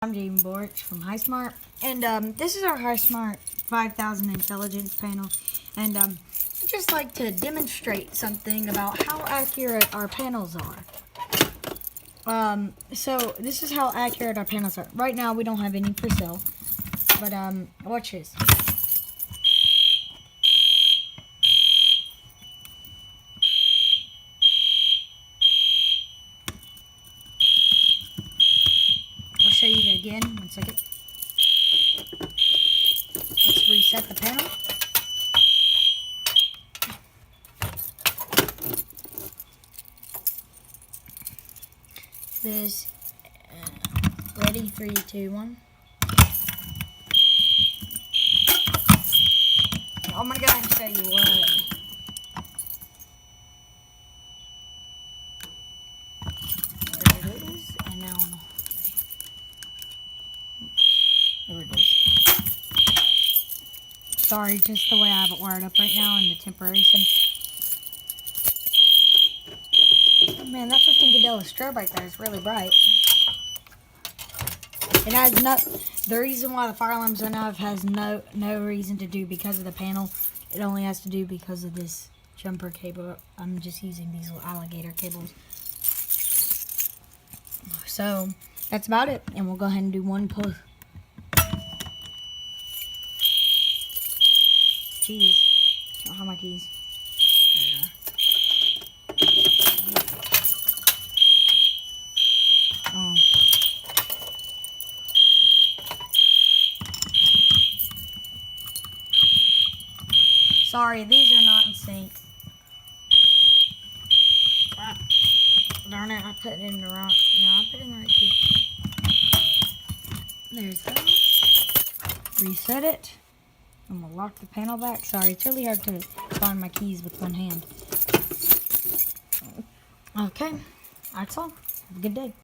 I'm Jaden Borch from HiSmart, and this is our HiSmart 5000 intelligence panel, and I'd just like to demonstrate something about how accurate our panels are. So this is how accurate our panels are. Right now we don't have any for sale, but watch this. I'll show you again, 1 second. Let's reset the panel. This ready, 3, 2, 1. I'm gonna go ahead and show you what. There it is, and now there it is. Sorry, just the way I have it wired up right now in the temporary setting. Oh, man, that's a Funkadelic strobe right there. It's really bright. It has no. The reason why the fire alarms went off has no reason to do because of the panel. It only has to do because of this jumper cable. I'm just using these little alligator cables. So that's about it, and we'll go ahead and do one pull. Keys. I don't have my keys. There you are. Oh. Sorry, these are not in sync. Ah, darn it, I put it in the wrong. No, I put it in the right key. There's that. Reset it. And we'll lock the panel back. Sorry, it's really hard to find my keys with one hand. Okay, that's all. Have a good day.